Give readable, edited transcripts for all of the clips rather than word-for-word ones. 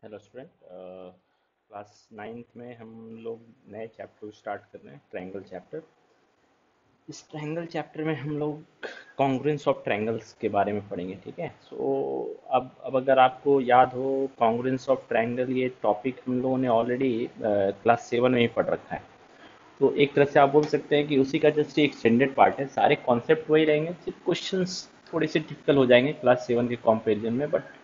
Hello student. Class ninth में हम लोग नए चैप्टर स्टार्ट कर रहे हैं, ट्रायंगल चैप्टर। इस ट्रायंगल चैप्टर में हम लोग कॉन्ग्रुएंस ऑफ ट्रायंगल्स के बारे में पढ़ेंगे, ठीक है। अब अगर आपको याद हो, कॉन्ग्रुएंस ऑफ ट्रायंगल ये टॉपिक हम लोगों ने ऑलरेडी क्लास सेवन में ही पढ़ रखा है। तो एक तरह से आप बोल सकते हैं कि उसी का जस्ट एक्सटेंडेड पार्ट है। सारे कॉन्सेप्ट वही रहेंगे, सिर्फ क्वेश्चंस थोड़े से टिपिकल हो जाएंगे क्लास सेवन के कंपैरिजन में। बट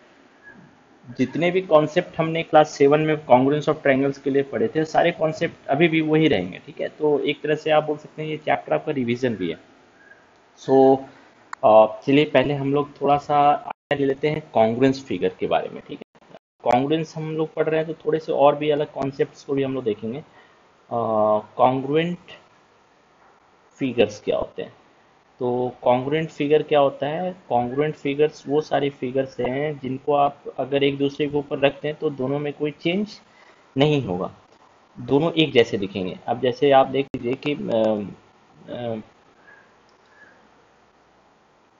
जितने भी कॉन्सेप्ट हमने क्लास सेवन में कॉन्ग्रुएंस ऑफ ट्रायंगल्स के लिए पढ़े थे, सारे कॉन्सेप्ट अभी भी वही रहेंगे, ठीक है। तो एक तरह से आप बोल सकते हैं ये चैप्टर आपका रिवीजन भी है। सो चलिए पहले हम लोग थोड़ा सा आइडिया ले लेते हैं कॉन्ग्रुएंस फिगर के बारे में, ठीक है। कॉन्ग्रुएंस हम लोग पढ़ रहे हैं तो थोड़े से और भी अलग कॉन्सेप्ट्स को भी हम लोग देखेंगे। कॉन्ग्रुएंट फिगर्स क्या होते हैं? तो कॉन्ग्रुएंट फिगर क्या होता है? कॉन्ग्रुएंट फिगर्स वो सारी फिगर्स हैं जिनको आप अगर एक दूसरे के ऊपर रखते हैं तो दोनों में कोई चेंज नहीं होगा, दोनों एक जैसे दिखेंगे। अब जैसे आप देख लीजिए कि अ,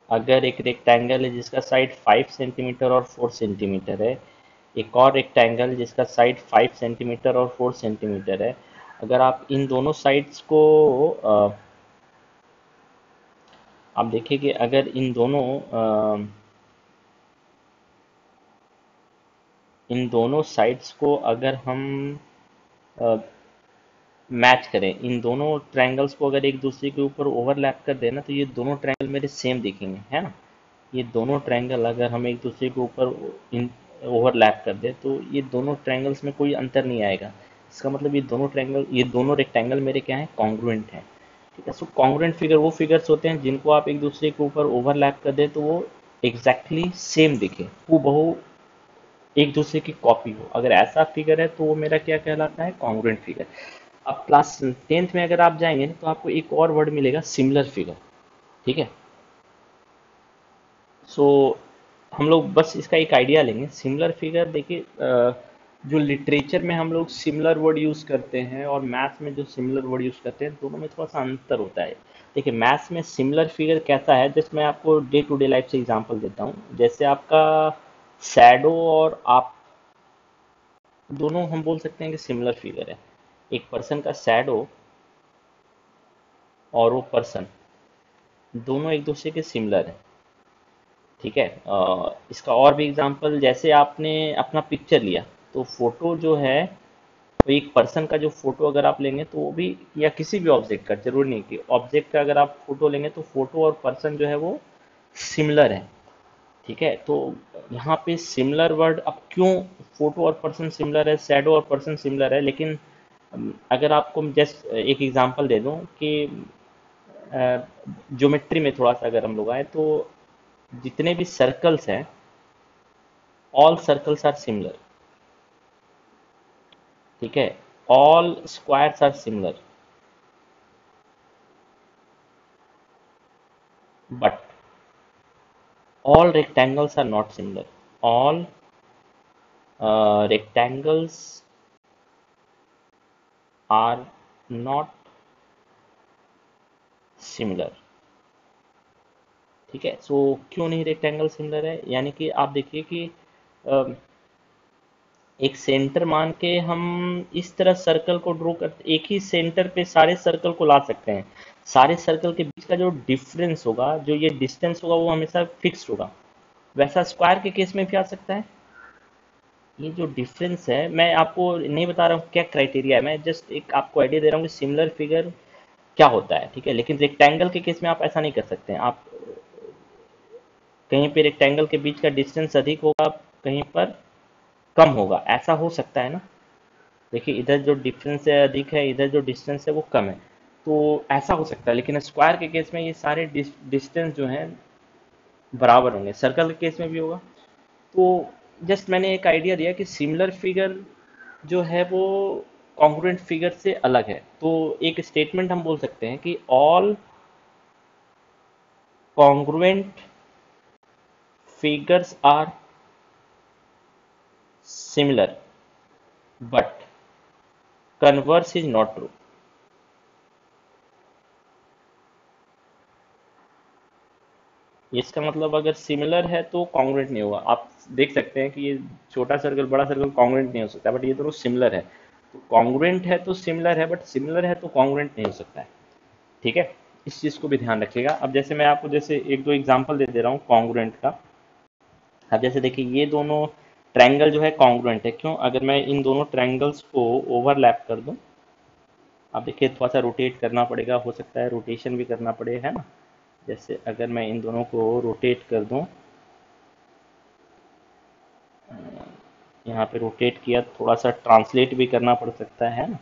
अगर एक रेक्टेंगल है जिसका साइड 5 सेंटीमीटर और 4 सेंटीमीटर है, एक और रेक्टेंगल जिसका साइड 5 सेंटीमीटर और 4 सेंटीमीटर है, अगर आप इन दोनों साइड्स को आप देखिए कि अगर इन दोनों साइड्स को अगर हम मैच करें, इन दोनों ट्रायंगल्स को अगर एक दूसरे के ऊपर ओवरलैप कर देना तो ये दोनों ट्रायंगल मेरे सेम दिखेंगे, है ना। ये दोनों ट्रायंगल अगर हम एक दूसरे के ऊपर इन ओवरलैप कर दे तो ये दोनों ट्रायंगल्स में कोई अंतर नहीं आएगा। इसका मतलब ये दोनों रेक्टेंगल मेरे क्या हैं, कॉन्ग्रुएंट हैं, ठीक है। सो कॉन्ग्रुएंट फिगर वो फिगर्स होते हैं जिनको आप एक दूसरे के ऊपर ओवरलैप कर दे तो वो एग्जैक्टली सेम दिखे, हूबहू एक दूसरे की कॉपी हो। अगर ऐसा फिगर है तो वो मेरा क्या कहलाता है, कॉन्ग्रुएंट फिगर। अब क्लास टेंथ में अगर आप जाएंगे ना तो आपको एक और वर्ड मिलेगा, सिमिलर फिगर, ठीक है। सो हम लोग बस इसका एक आइडिया लेंगे। सिमिलर फिगर देखिए, जो लिटरेचर में हम लोग सिमिलर वर्ड यूज़ करते हैं और मैथ्स में जो सिमिलर वर्ड यूज़ करते हैं, दोनों में थोड़ा सा अंतर होता है। देखिए मैथ्स में सिमिलर फिगर कैसा है, जस्ट मैं आपको डे टू डे लाइफ से एग्जांपल देता हूँ। जैसे आपका शैडो और आप दोनों हम बोल सकते हैं कि सिमिलर फिगर है। एक पर्सन का शैडो और वो पर्सन दोनों एक दूसरे के सिमिलर है, ठीक है। इसका और भी एग्जांपल, जैसे आपने अपना पिक्चर लिया तो फोटो जो है, तो एक पर्सन का जो फोटो अगर आप लेंगे तो वो भी, या किसी भी ऑब्जेक्ट का, जरूरी नहीं कि ऑब्जेक्ट का अगर आप फोटो लेंगे तो फोटो और पर्सन जो है वो सिमिलर है, ठीक है। तो यहाँ पे सिमिलर वर्ड, अब क्यों फोटो और पर्सन सिमिलर है, शैडो और पर्सन सिमिलर है, लेकिन अगर आपको जस्ट एक एग्जांपल दे दूं कि ज्योमेट्री में थोड़ा सा अगर हम लोग आए तो जितने भी सर्कल्स हैं, ऑल सर्कल्स आर सिमिलर, ठीक है। All squares are similar, but all rectangles are not similar. All rectangles are not similar, ठीक है। सो क्यों नहीं रेक्टेंगल सिमिलर है, यानी कि आप देखिए कि अ, एक सेंटर मान के हम इस तरह सर्कल को ड्रॉ करते, एक ही सेंटर पे सारे सर्कल को ला सकते हैं। सारे सर्कल के बीच का जो डिफरेंस होगा, जो ये डिस्टेंस होगा, वो हमेशा फिक्स होगा। वैसा स्क्वायर के केस में भी आ सकता है। ये जो डिफरेंस है, मैं आपको नहीं बता रहा हूँ क्या क्राइटेरिया है, मैं जस्ट एक आपको आइडिया दे रहा हूँ कि सिमिलर फिगर क्या होता है, ठीक है। लेकिन रेक्टेंगल के केस में आप ऐसा नहीं कर सकते हैं। आप कहीं पे रेक्टेंगल के बीच का डिस्टेंस अधिक होगा, कहीं पर कम होगा, ऐसा हो सकता है ना। देखिए इधर जो डिफरेंस है अधिक है, इधर जो डिस्टेंस है वो कम है, तो ऐसा हो सकता है। लेकिन स्क्वायर के केस में ये सारे डिस्टेंस जो हैं बराबर होंगे, सर्कल के केस में भी होगा। तो जस्ट मैंने एक आइडिया दिया कि सिमिलर फिगर जो है वो कॉन्ग्रुएंट फिगर से अलग है। तो एक स्टेटमेंट हम बोल सकते हैं कि all congruent figures are similar but converse is not true. तो, इसका मतलब अगर सिमिलर है तो कॉन्ग्रुएंट नहीं होगा। आप देख सकते हैं कि ये छोटा सर्कल बड़ा सर्कल कॉन्ग्रुएंट नहीं हो सकता, बट ये दोनों सिमिलर है। तो कॉन्ग्रुएंट है तो सिमिलर है, बट सिमिलर है तो कॉन्ग्रुएंट नहीं हो सकता है। ठीक है, इस चीज को भी ध्यान रखिएगा। अब जैसे मैं आपको जैसे एक दो एग्जांपल दे दे रहा हूँ कॉन्ग्रुएंट का। अब जैसे देखिए ये दोनों ट्रायंगल जो है कॉन्ग्रुएंट है, क्यों? अगर मैं इन दोनों ट्रायंगल्स को ओवरलैप कर दूं, आप देखिए थोड़ा सा रोटेट करना पड़ेगा, हो सकता है रोटेशन भी करना पड़े, है ना। जैसे अगर मैं इन दोनों को रोटेट कर दूं, यहाँ पे रोटेट किया, थोड़ा सा ट्रांसलेट भी करना पड़ सकता है ना।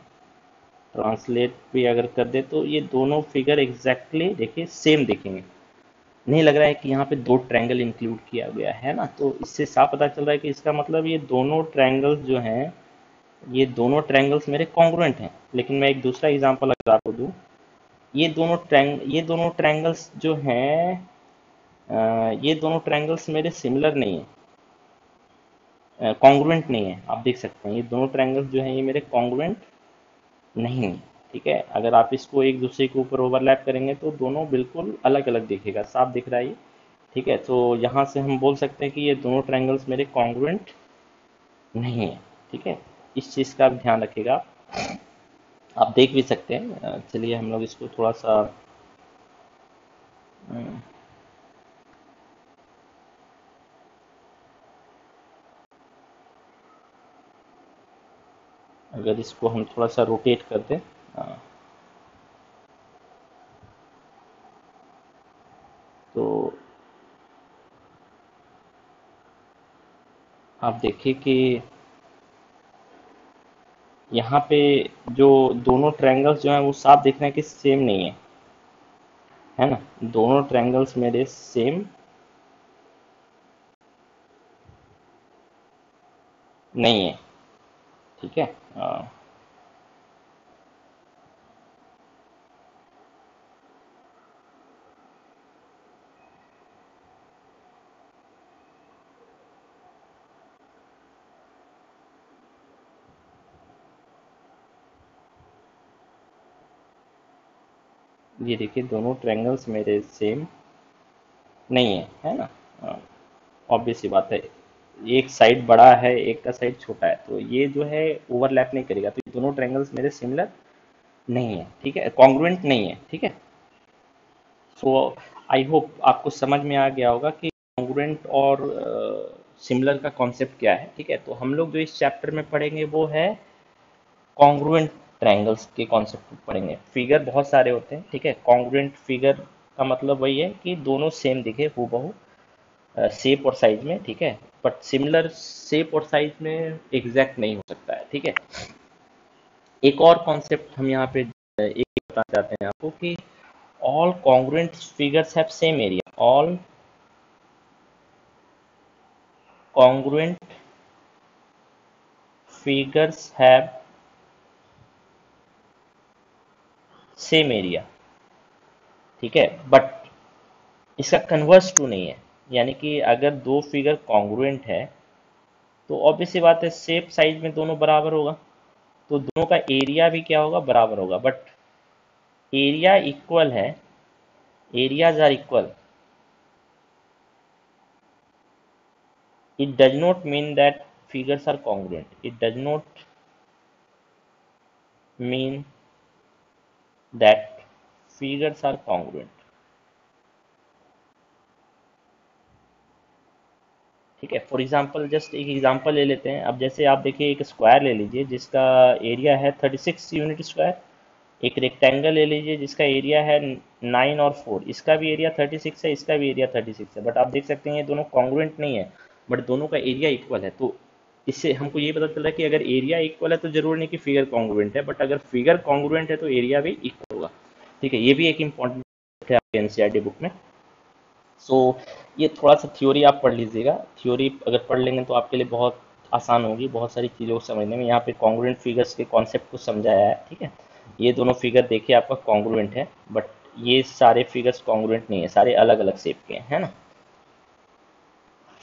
ट्रांसलेट भी अगर कर दे तो ये दोनों फिगर एग्जैक्टली देखिए सेम दिखेंगे। नहीं लग रहा है कि यहाँ पे दो ट्रायंगल इंक्लूड किया गया है ना। तो इससे साफ पता चल रहा है कि इसका मतलब ये दोनों ट्रायंगल्स जो हैं, ये दोनों ट्रायंगल्स मेरे कॉन्ग्रुएंट हैं। लेकिन मैं एक दूसरा एग्जांपल अगर आपको दूं, ये दोनों ट्रायंगल्स जो हैं, ये दोनों ट्रायंगल्स मेरे सिमिलर नहीं है, कॉन्ग्रुएंट नहीं है। आप देख सकते हैं ये दोनों ट्रायंगल्स जो हैं ये मेरे कॉन्ग्रुएंट नहीं है। ठीक है, अगर आप इसको एक दूसरे के ऊपर ओवरलैप करेंगे तो दोनों बिल्कुल अलग अलग दिखेगा, साफ दिख रहा है ये। ठीक है, तो यहाँ से हम बोल सकते हैं कि ये दोनों ट्रायंगल्स मेरे कॉन्ग्रुएंट नहीं है। ठीक है, इस चीज़ का भी ध्यान रखिएगा। आप देख भी सकते हैं। चलिए हम लोग इसको थोड़ा सा अम, अगर इसको हम थोड़ा सा रोटेट कर दें, तो आप देखिए कि यहाँ पे जो दोनों ट्रायंगल्स जो हैं वो साफ दिख रहे हैं कि सेम नहीं है ना। दोनों ट्रायंगल्स मेरे सेम नहीं है। ठीक है, ये देखिए दोनों ट्रायंगल्स मेरे सेम नहीं है ना। ऑब्वियस सी बात है, एक साइड बड़ा है एक का साइड छोटा है, तो ये जो है ओवरलैप नहीं करेगा। तो ये दोनों ट्रायंगल्स मेरे सिमिलर नहीं है। ठीक है, कॉन्ग्रुएंट नहीं है। ठीक है, सो आई होप आपको समझ में आ गया होगा कि कॉन्ग्रुएंट और सिमिलर का कॉन्सेप्ट क्या है। ठीक है, तो हम लोग जो इस चैप्टर में पढ़ेंगे वो है कॉन्ग्रुएंट ट्रायंगल्स के कॉन्सेप्ट पढ़ेंगे। फिगर बहुत सारे होते हैं। ठीक है, कॉन्ग्रुएंट फिगर का मतलब वही है कि दोनों सेम दिखे हूबहू, शेप और साइज में। ठीक है, बट सिमिलर शेप और साइज में एग्जैक्ट नहीं हो सकता है। ठीक है, एक और कॉन्सेप्ट हम यहाँ पे एक बताना चाहते हैं आपको कि all congruent figures have same area. All congruent figures have same area. ठीक है, बट इसका कन्वर्स ट्रू नहीं है। यानी कि अगर दो फिगर कॉन्ग्रुएंट है तो ऑब्वियस सी बात है शेप साइज में दोनों बराबर होगा, तो दोनों का एरिया भी क्या होगा, बराबर होगा। बट एरिया इक्वल है, areas are equal, it does not mean that figures are congruent. It does not mean that figures are congruent. ठीक है, फॉर एग्जांपल जस्ट एक एग्जांपल ले लेते हैं। अब जैसे आप देखिए एक स्क्वायर ले लीजिए जिसका एरिया है 36 यूनिट स्क्वायर। एक रेक्टेंगल ले लीजिए जिसका एरिया है 9 और 4, इसका भी एरिया 36 है, इसका भी एरिया 36 है। बट आप देख सकते हैं ये दोनों कॉन्ग्रुएंट नहीं है, बट दोनों का एरिया इक्वल है। तो इससे हमको ये पता चल रहा है कि अगर एरिया इक्वल है तो जरूर नहीं कि फिगर कॉन्ग्रुएंट है, बट अगर फिगर कॉन्ग्रुएंट है तो एरिया भी इक्वल होगा। ठीक है, ये भी एक इंपॉर्टेंट है आपके एनसीईआरटी बुक में। सो ये थोड़ा सा थ्योरी आप पढ़ लीजिएगा। थ्योरी अगर पढ़ लेंगे तो आपके लिए बहुत आसान होगी बहुत सारी चीज़ों को समझने में। यहाँ पे कॉन्ग्रुएंट फिगर्स के कॉन्सेप्ट को समझाया है। ठीक है, ये दोनों फिगर देखिए आपका कॉन्ग्रुएंट है, बट ये सारे फिगर्स कॉन्ग्रुएंट नहीं है, सारे अलग अलग शेप के हैं, है ना।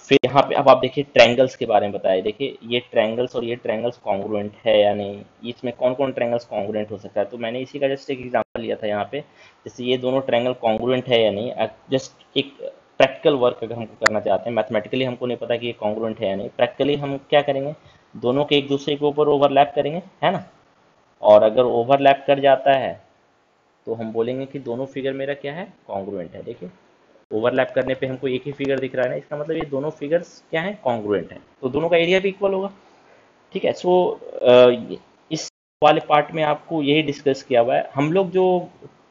फिर यहाँ पे अब आप देखिए ट्रायंगल्स के बारे में बताया। देखिए ये ट्रायंगल्स और ये ट्रायंगल्स कॉन्ग्रुएंट है या नहीं, इसमें कौन कौन ट्रायंगल्स कॉन्ग्रुएंट हो सकता है। तो मैंने इसी का जस्ट एक एग्जांपल लिया था यहाँ पे। जैसे ये दोनों ट्रायंगल कॉन्ग्रुएंट है या नहीं, जस्ट एक प्रैक्टिकल वर्क अगर हमको करना चाहते हैं, मैथमेटिकली हमको नहीं पता कि ये कॉन्ग्रुएंट है या नहीं, प्रैक्टिकली हम क्या करेंगे, दोनों के एक दूसरे के ऊपर ओवरलैप करेंगे, है ना। और अगर ओवरलैप कर जाता है तो हम बोलेंगे कि दोनों फिगर मेरा क्या है, कॉन्ग्रुएंट है। देखिए ओवरलैप करने पे हमको एक ही फिगर दिख रहा है ना, इसका मतलब ये दोनों फिगर्स क्या है, कॉन्ग्रुएंट है, तो दोनों का एरिया भी इक्वल होगा। ठीक है। सो इस वाले पार्ट में आपको यही डिस्कस किया हुआ है। हम लोग जो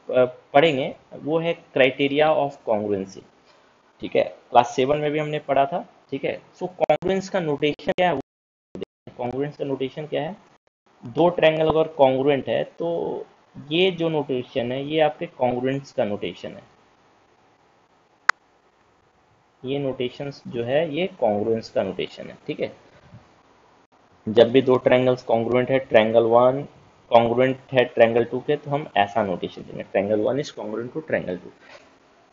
पढ़ेंगे वो है क्राइटेरिया ऑफ कॉन्ग्रुएंसी। ठीक है, क्लास 7 में भी हमने पढ़ा था। ठीक है। सो कॉन्ग्रुएंस का नोटेशन क्या है, कॉन्ग्रुएंस का नोटेशन क्या है, दो ट्रायंगल अगर कॉन्ग्रुएंट है तो ये जो नोटेशन है ये आपके कॉन्ग्रुएंस का नोटेशन है। ये नोटेशंस जो है ये कॉन्ग्रुएंस का नोटेशन है। ठीक है। जब भी दो ट्रायंगल्स कॉन्ग्रुएंट है, ट्रायंगल 1 कॉन्ग्रुएंट है ट्रायंगल 2 के, तो हम ऐसा नोटेशन देंगे, triangle 1 is congruent to triangle 2।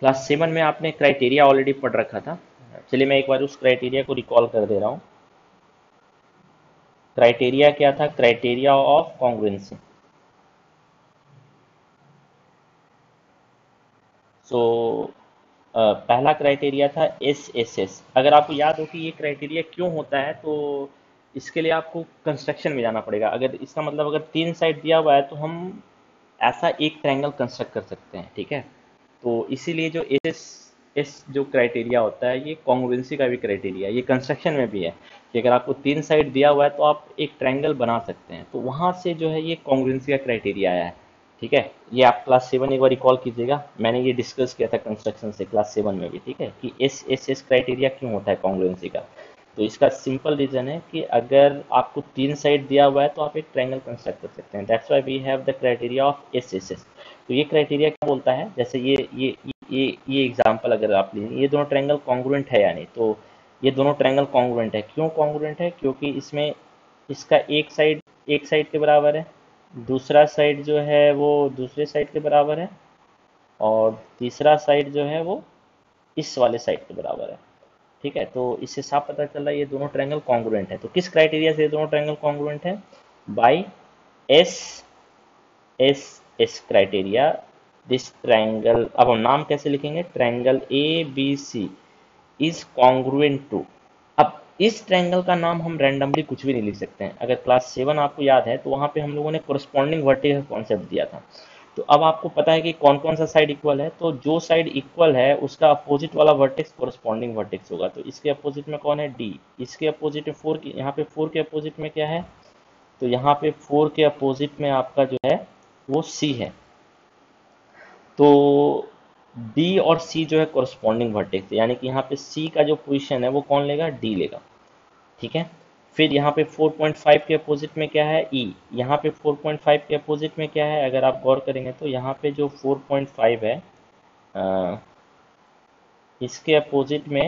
Class 7 में आपने क्राइटेरिया ऑलरेडी पढ़ रखा था। चलिए मैं एक बार उस क्राइटेरिया को रिकॉल कर दे रहा हूँ। क्राइटेरिया क्या था, क्राइटेरिया ऑफ कॉन्ग्रुएंसी। सो पहला क्राइटेरिया था एस एस एस। अगर आपको याद हो कि ये क्राइटेरिया क्यों होता है, तो इसके लिए आपको कंस्ट्रक्शन में जाना पड़ेगा। अगर इसका मतलब अगर तीन साइड दिया हुआ है तो हम ऐसा एक ट्रायंगल कंस्ट्रक्ट कर सकते हैं। ठीक है। तो इसीलिए जो एस एस जो क्राइटेरिया होता है ये कॉन्ग्रुएंसी का भी क्राइटेरिया, ये कंस्ट्रक्शन में भी है कि अगर आपको तीन साइड दिया हुआ है तो आप एक ट्रायंगल बना सकते हैं, तो वहाँ से जो है ये कॉन्ग्रुएंसी का क्राइटेरिया आया है। ठीक है। ये आप क्लास 7 एक बार रिकॉल कीजिएगा, मैंने ये डिस्कस किया था कंस्ट्रक्शन से क्लास 7 में भी। ठीक है, कि एस एस एस क्राइटेरिया क्यों होता है कॉन्ग्रुएंसी का। तो इसका सिंपल रीजन है कि अगर आपको तीन साइड दिया हुआ है तो आप एक ट्रायंगल कंस्ट्रक्ट कर सकते हैं। That's why we have the criteria of S S S. तो ये क्राइटेरिया क्या बोलता है, जैसे ये एग्जांपल अगर आप लीजिए, ये दोनों ट्रायंगल कॉन्ग्रुएंट है या नहीं, तो ये दोनों ट्रायंगल कॉन्ग्रुएंट है। क्यों कॉन्ग्रुएंट है, क्योंकि इसमें इसका एक साइड के बराबर है, दूसरा साइड जो है वो दूसरे साइड के बराबर है, और तीसरा साइड जो है वो इस वाले साइड के बराबर है। ठीक है। तो इससे साफ पता चल रहा है ये दोनों ट्रायंगल कॉन्ग्रुएंट है। तो किस क्राइटेरिया से ये दोनों ट्रायंगल कॉन्ग्रुएंट है, by S S S criteria this triangle. अब हम नाम कैसे लिखेंगे, triangle A B C is congruent to. अब इस ट्रायंगल का नाम हम रैंडमली कुछ भी नहीं लिख सकते हैं। अगर क्लास 7 आपको याद है तो वहां पे हम लोगों ने कोरस्पॉन्डिंग वर्टिकल कॉन्सेप्ट दिया था। तो अब आपको पता है कि कौन कौन सा साइड इक्वल है, तो जो साइड इक्वल है उसका अपोजिट वाला वर्टेक्स कोरस्पॉन्डिंग वर्टेक्स होगा। तो इसके अपोजिट में कौन है, डी। इसके अपोजिट में 4 की, यहाँ पे 4 के अपोजिट में क्या है, तो यहाँ पे 4 के अपोजिट में आपका जो है वो सी है। तो डी और सी जो है कोरस्पॉन्डिंग वर्टेक्स, यानी कि यहाँ पे सी का जो पोजीशन है वो कौन लेगा, डी लेगा। ठीक है। फिर यहाँ पे 4.5 के अपोजिट में क्या है, ई। यहाँ पे 4.5 के अपोजिट में क्या है, अगर आप गौर करेंगे तो यहाँ पे जो 4.5 है, अ, इसके अपोजिट में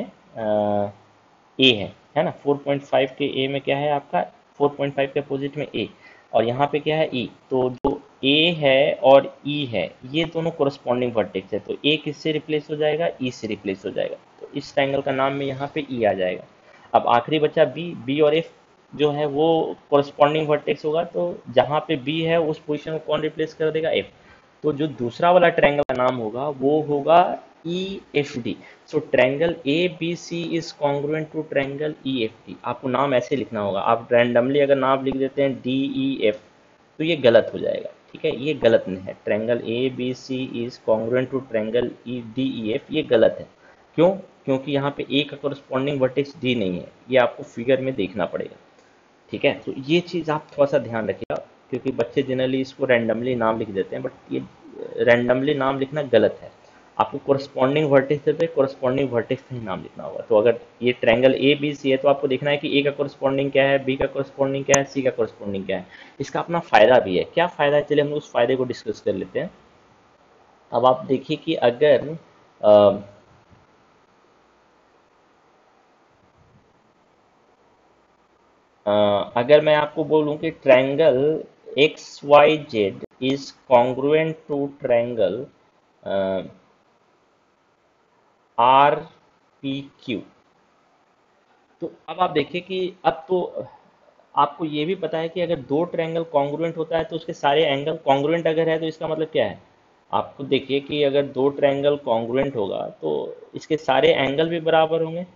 ए है ना। 4.5 के ए में क्या है आपका, 4.5 के अपोजिट में ए, और यहाँ पे क्या है, ई। तो जो ए है और ई है ये दोनों कोरस्पॉन्डिंग वर्टेक्स है, तो ए किससे रिप्लेस हो जाएगा, ई से रिप्लेस हो जाएगा। तो इस ट्रायंगल का नाम में यहाँ पे ई आ जाएगा। अब आखिरी बचा बी। बी और एफ जो है वो कोरस्पॉन्डिंग वर्टेक्स होगा, तो जहाँ पे बी है उस पोजीशन को कौन रिप्लेस कर देगा, एफ। तो जो दूसरा वाला ट्रायंगल का नाम होगा वो होगा E F D. So triangle A B C is congruent to triangle E F D. आपको नाम ऐसे लिखना होगा। आप रैंडमली अगर नाम लिख देते हैं डी ई एफ तो ये गलत हो जाएगा। ठीक है, ये गलत नहीं है। Triangle A B C is congruent to triangle E D E F, ये गलत है। क्यों, क्योंकि यहाँ पे ए का कोरस्पॉन्डिंग वर्टेक्स डी नहीं है, ये आपको फिगर में देखना पड़ेगा। ठीक है। तो ये चीज़ आप थोड़ा सा ध्यान रखिएगा, क्योंकि बच्चे जनरली इसको रैंडमली नाम लिख देते हैं, बट ये रैंडमली नाम लिखना गलत है। आपको कोरस्पॉन्डिंग वर्टेक्स पे कोरस्पॉन्डिंग वर्टेक्स का ही नाम लिखना होगा। तो अगर ये ट्रायंगल ए बी सी है तो आपको देखना है कि ए का कोरस्पॉन्डिंग क्या है, बी का कोरस्पॉन्डिंग क्या है, सी का कोरस्पॉन्डिंग क्या है। इसका अपना फायदा भी है। क्या फायदा है, चलिए हम उस फायदे को डिस्कस कर लेते हैं। अब आप देखिए कि अगर अ, अगर मैं आपको बोलूं कि triangle X Y Z is congruent to triangle R P Q, तो अब आप देखिए कि अब तो आपको ये भी पता है कि अगर दो ट्रायंगल कॉन्ग्रुएंट होता है तो उसके सारे एंगल कॉन्ग्रुएंट अगर है तो इसका मतलब क्या है, आपको देखिए कि अगर दो ट्रायंगल कॉन्ग्रुएंट होगा तो इसके सारे एंगल भी बराबर होंगे।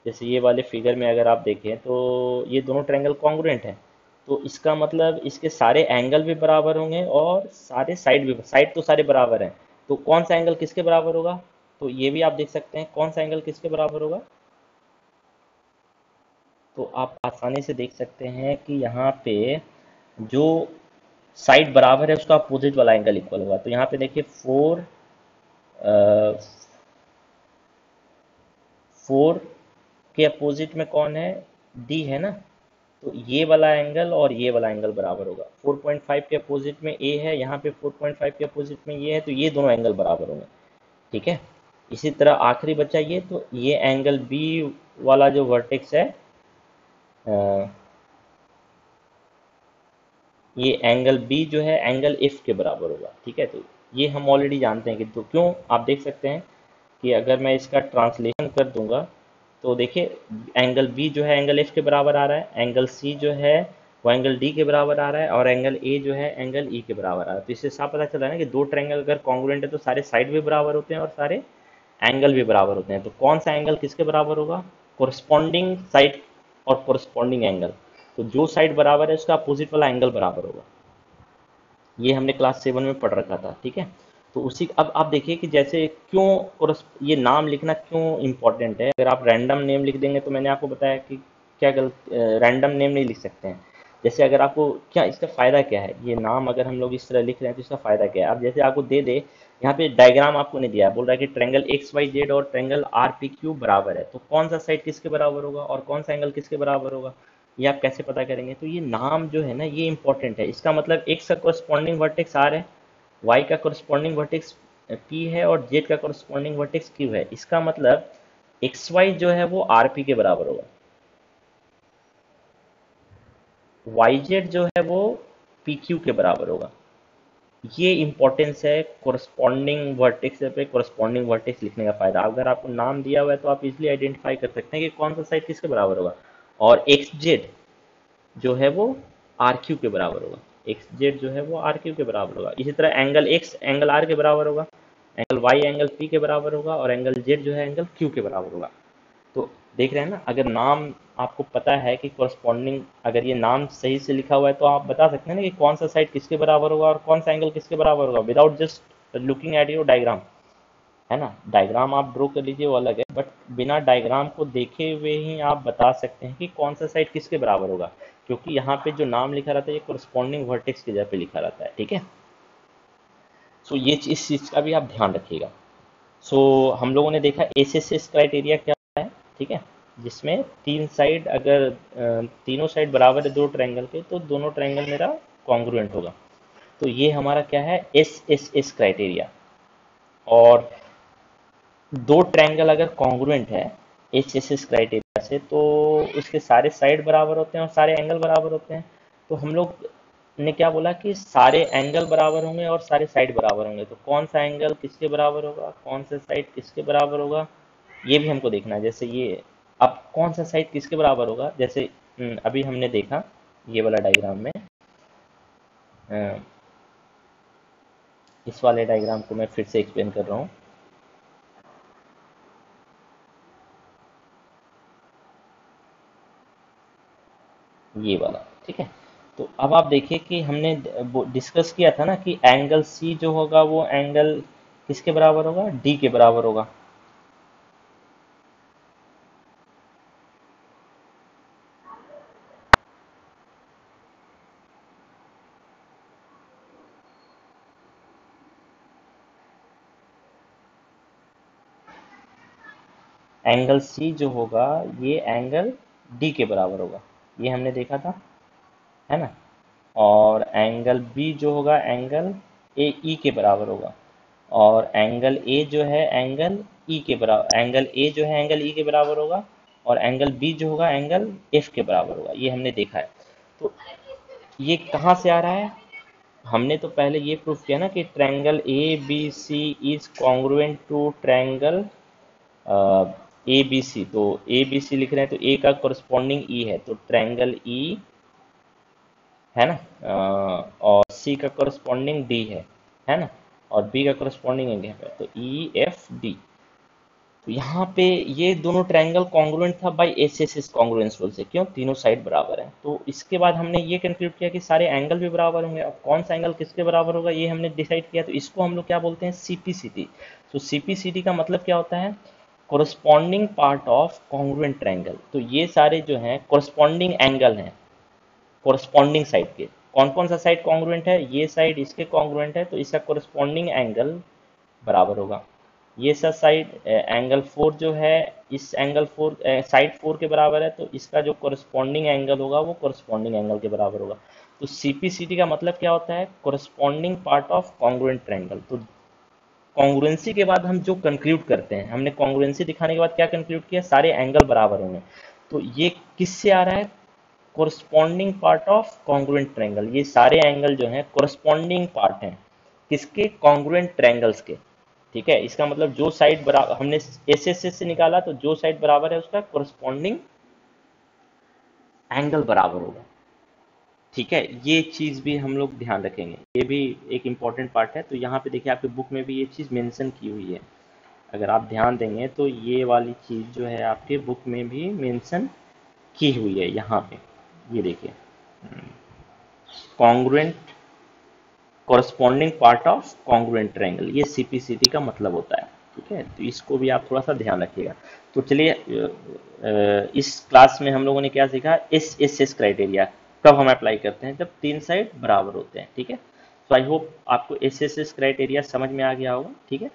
जैसे ये वाले फिगर में अगर आप देखें तो ये दोनों ट्रायंगल कॉन्ग्रुएंट हैं, तो इसका मतलब इसके सारे एंगल भी बराबर होंगे और सारे साइड भी, साइड तो सारे बराबर हैं। तो कौन सा एंगल किसके बराबर होगा, तो ये भी आप देख सकते हैं कौन सा एंगल किसके बराबर होगा। तो आप आसानी से देख सकते हैं कि यहाँ पे जो साइड बराबर है उसका अपोजिट वाला एंगल इक्वल होगा। तो यहाँ पे देखिए 4 के अपोजिट में कौन है, डी है ना। तो ये वाला एंगल और ये वाला एंगल बराबर होगा। 4.5 के अपोजिट में ए है, यहाँ पे 4.5 के अपोजिट में ये है, तो ये दोनों एंगल बराबर होंगे। ठीक है। इसी तरह आखिरी बचा ये, तो ये एंगल बी वाला जो वर्टेक्स है, अ, ये एंगल बी जो है एंगल एफ के बराबर होगा। ठीक है। तो ये हम ऑलरेडी जानते हैं कि, तो क्यों आप देख सकते हैं कि अगर मैं इसका ट्रांसलेशन कर दूंगा तो देखिए एंगल बी जो है एंगल एफ के बराबर आ रहा है, एंगल सी जो है वो एंगल डी के बराबर आ रहा है, और एंगल ए जो है एंगल ई के बराबर आ रहा है। तो इससे साफ पता चल रहा है ना कि दो ट्रायंगल अगर कॉन्ग्रुएंट है तो सारे साइड भी बराबर होते हैं और सारे एंगल भी बराबर होते हैं। तो कौन सा एंगल किसके बराबर होगा, कोरस्पॉन्डिंग साइड और कोरस्पॉन्डिंग एंगल। तो जो साइड बराबर है उसका अपोजिट वाला एंगल बराबर होगा। ये हमने क्लास 7 में पढ़ रखा था। ठीक है। तो उसी, अब आप देखिए कि जैसे क्यों ये नाम लिखना क्यों इंपॉर्टेंट है। अगर आप रैंडम नेम लिख देंगे तो मैंने आपको बताया कि क्या गलत, रैंडम नेम नहीं लिख सकते हैं। जैसे अगर आपको क्या, इसका फ़ायदा क्या है, ये नाम अगर हम लोग इस तरह लिख रहे हैं तो इसका फ़ायदा क्या है। अब जैसे आपको दे दे, यहाँ पे डायग्राम आपको नहीं दिया है, बोल रहा है कि ट्रायंगल एक्स वाई जेड और ट्रायंगल आर पी क्यू बराबर है, तो कौन सा साइड किसके बराबर होगा और कौन सा एंगल किसके बराबर होगा, ये आप कैसे पता करेंगे। तो ये नाम जो है ना ये इंपॉर्टेंट है। इसका मतलब एक्स का कोरस्पॉन्डिंग वर्टेक्स आर है, वाई का कोरस्पॉन्डिंग वर्टेक्स पी है, और जेड का कोरस्पॉन्डिंग वर्टेक्स क्यू है। इसका मतलब एक्स वाई जो है वो आर पी के बराबर होगा, वाई जेड जो है वो पी क्यू के बराबर होगा। ये इंपॉर्टेंस है कोरस्पॉन्डिंग वर्टेक्स पे कोरस्पॉन्डिंग वर्टेक्स लिखने का फायदा। अगर आपको नाम दिया हुआ है तो आप इजिली आइडेंटिफाई कर सकते हैं कि कौन सा साइड किसके बराबर होगा। और एक्स जेड जो है वो आर क्यू के बराबर होगा, एक्स जेड जो है वो आर क्यू के बराबर होगा। इसी तरह एंगल एक्स एंगल आर के बराबर होगा, एंगल वाई एंगल पी के बराबर होगा, और एंगल जेड जो है एंगल क्यू के बराबर होगा। तो देख रहे हैं ना, अगर नाम आपको पता है कि कोरस्पॉन्डिंग, अगर ये नाम सही से लिखा हुआ है तो आप बता सकते हैं ना कि कौन सा साइड किसके बराबर होगा और कौन सा एंगल किसके बराबर होगा, without just looking at your diagram. है ना, डायग्राम आप ड्रॉ कर लीजिए वो अलग है, बट बिना डायग्राम को देखे हुए ही आप बता सकते हैं कि कौन सा साइड किसके बराबर होगा, क्योंकि यहाँ पे जो नाम लिखा रहता है ये कोरस्पॉन्डिंग वर्टेक्स की जगह पे लिखा रहता है। ठीक है। सो ये इस चीज़ का भी आप ध्यान रखिएगा। सो हम लोगों ने देखा एस एस एस क्राइटेरिया क्या है। ठीक है। जिसमें तीन साइड, अगर तीनों साइड बराबर है दो ट्रायंगल के तो दोनों ट्रायंगल मेरा कॉन्ग्रुएंट होगा। तो ये हमारा क्या है, एस एस एस क्राइटेरिया। और दो ट्रायंगल अगर कॉन्ग्रुएंट है एच एस एस क्राइटेरिया से, तो उसके सारे साइड बराबर होते हैं और सारे एंगल बराबर होते हैं। तो हम लोग ने क्या बोला कि सारे एंगल बराबर होंगे और सारे साइड बराबर होंगे। तो कौन सा एंगल किसके बराबर होगा, कौन सा साइड किसके बराबर होगा, ये भी हमको देखना है। जैसे ये, अब कौन सा साइड किसके बराबर होगा, जैसे अभी हमने देखा ये वाला डायग्राम में, अ, इस वाले डायग्राम को मैं फिर से एक्सप्लेन कर रहा हूँ। ये वाला। ठीक है। तो अब आप देखिए कि हमने डिस्कस किया था ना कि एंगल सी जो होगा वो एंगल किसके बराबर होगा, डी के बराबर होगा। एंगल सी जो होगा ये एंगल डी के बराबर होगा, ये हमने देखा था, है ना। और एंगल बी जो होगा एंगल ए ई के बराबर होगा, और एंगल ए जो है एंगल ई के बराबर, एंगल ए जो है एंगल ई के बराबर होगा, और एंगल बी जो होगा एंगल एफ के बराबर होगा। ये हमने देखा है। तो ये कहाँ से आ रहा है, हमने तो पहले ये प्रूफ किया ना कि triangle A B C is congruent to triangle A B C. तो ए बी सी लिख रहे हैं तो ए का कोरस्पॉन्डिंग ई है, तो ट्रायंगल ई, है ना, और सी का कोरस्पॉन्डिंग डी है ना। और बी का करस्पॉन्डिंग एंगल है, तो ई एफ डी। तो यहाँ पे ये दोनों ट्रायंगल कॉन्ग्रुएंट था bye S S S congruence rule से, क्यों, तीनों साइड बराबर है। तो इसके बाद हमने ये कंक्लूड किया कि सारे एंगल भी बराबर होंगे। अब कौन सा एंगल किसके बराबर होगा ये हमने डिसाइड किया, तो इसको हम लोग क्या बोलते हैं, सीपीसीटी। तो सीपीसीटी का मतलब क्या होता है, corresponding part of congruent triangle. तो ये सारे जो हैं कोरस्पॉन्डिंग एंगल हैं कोरस्पॉन्डिंग साइड के। कौन कौन सा साइड कॉन्ग्रुएंट है, ये साइड इसके कॉन्ग्रुएंट है, तो इसका कोरस्पॉन्डिंग एंगल बराबर होगा। ये सब साइड एंगल 4 जो है इस एंगल 4 साइड 4 के बराबर है, तो इसका जो कोरस्पॉन्डिंग एंगल होगा वो कोरस्पॉन्डिंग एंगल के बराबर होगा। तो सीपीसीटी का मतलब क्या होता है, corresponding part of congruent triangle. तो कॉन्ग्रुएंसी के बाद हम जो कंक्लूड करते हैं, हमने कॉन्ग्रुएंसी दिखाने के बाद क्या कंक्लूड किया, सारे एंगल बराबर होंगे। तो ये किससे आ रहा है, corresponding part of congruent triangle. ये सारे एंगल जो हैं कोरस्पॉन्डिंग पार्ट हैं किसके, कॉन्ग्रुएंट ट्रायंगल्स के। ठीक है, इसका मतलब जो साइड बराबर हमने एस एस एस से निकाला, तो जो साइड बराबर है उसका कोरस्पॉन्डिंग एंगल बराबर होगा। ठीक है, ये चीज भी हम लोग ध्यान रखेंगे, ये भी एक इंपॉर्टेंट पार्ट है। तो यहाँ पे देखिए आपके बुक में भी ये चीज मेंशन की हुई है, अगर आप ध्यान देंगे तो ये वाली चीज जो है आपके बुक में भी मेंशन की हुई है यहाँ पे। ये देखिए, congruent corresponding part of congruent triangle, ये सीपीसीटी का मतलब होता है। ठीक है, तो इसको भी आप थोड़ा सा ध्यान रखिएगा। तो चलिए इस क्लास में हम लोगों ने क्या सीखा, एस एस एस क्राइटेरिया कब हम अप्लाई करते हैं, जब तीन साइड बराबर होते हैं। ठीक है, तो आई होप आपको एस एस एस क्राइटेरिया समझ में आ गया होगा। ठीक है।